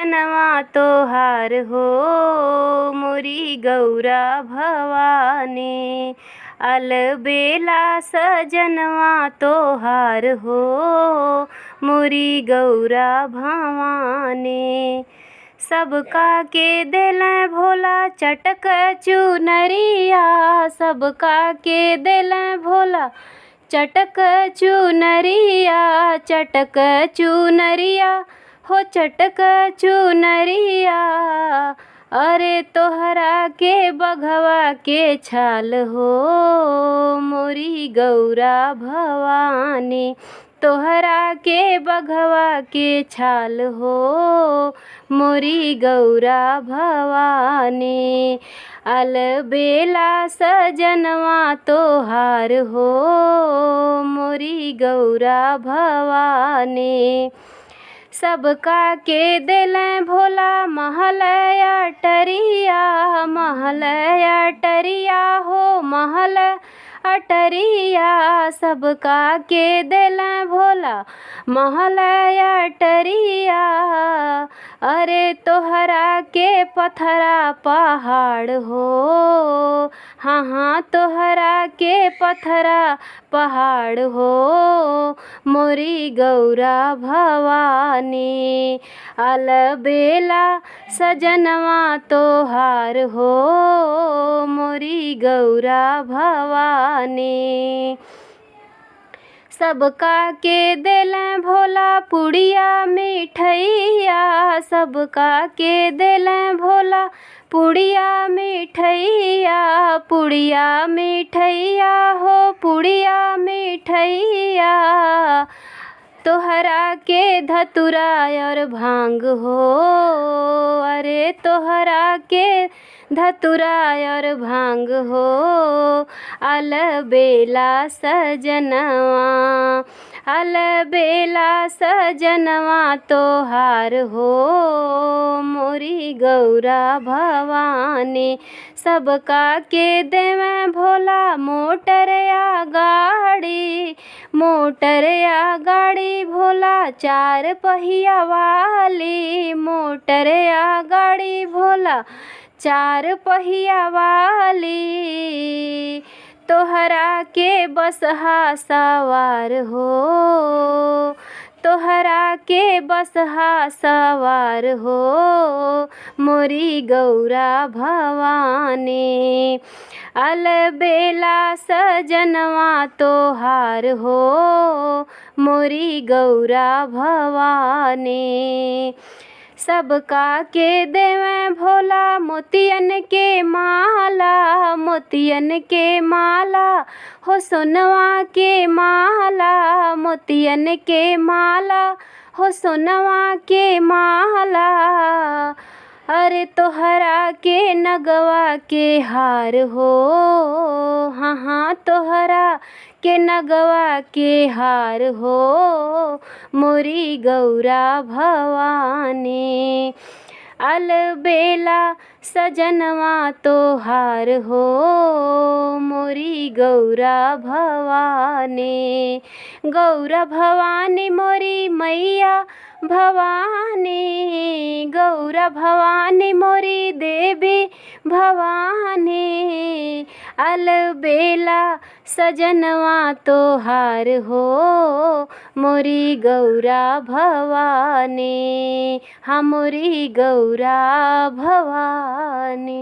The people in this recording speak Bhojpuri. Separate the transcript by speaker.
Speaker 1: जनवा तोहार हो मोरी गौरा भवानी। अलबेला सजनवा तोहार हो मोरी गौरा भवानी। सबका के देलें भोला चटक चुनरिया, सबका के देलें भोला चटक चुनरिया, चटक चुनरिया हो चटक चुनरिया। अरे तोहरा के बघवा के छाल हो मोरी गौरा भवानी। तोहरा के बघवा के छाल हो मोरी गौरा भवानी। अलबेला सजनवा तोहार हो मोरी गौरा भवानी। सबका के देलें भोला महल अटरिया, महल अटरिया हो महल अटरिया। सबका के देलें भोला महल अटरिया। अरे तोहरा के पथरा पहाड़ हो, हाँ हाँ तोहरा के पथरा पहाड़ हो मोरी गौरा भवानी। अलबेला सजनवा तोहार हो मोरी गौरा भवानी। सबका के देलें भोला पुड़िया मिठैया, सबका के देलें भोला पुड़िया मिठैया, पुड़िया मिठैया हो पुड़िया मिठैया। तोहरा के धतुरा और भांग हो, अरे तोहरा के धतुरा और भांग हो। अलबेला सजनवा, अलबेला सजनवा तोहार हो मोरी गौरा भवानी। सबका के देवें भोला मोटर या गाड़ी, मोटर या गाड़ी भोला चार पहिया वाली, मोटर या गाड़ी भोला चार पहिया वाली। तोहरा के बसहा सवार हो, तोहरा के बसहा सवार हो मोरी गौरा भवानी। अलबेला सजनवा तोहार हो मोरी गौरा भवानी। सबका के देवें भोला मोतियन के माला, मोतियन के माला हो सोनवा के माला, मोतियन के माला हो सोनवा के माला। अरे तोहरा के नगवा के हार हो, हाँ हाँ तोहरा के नगवा के हार हो मोरी गौरा भवानी। अलबेला सजनवा तोहार हो मोरी गौरा भवानी। गौरा भवानी मोरी मैया भवानी, गौरा भवानी मोरी देवी भवानी। अलबेला सजनवा तोहार हो मोरी गौरा भवानी, हाँ मोरी गौरा भवानी।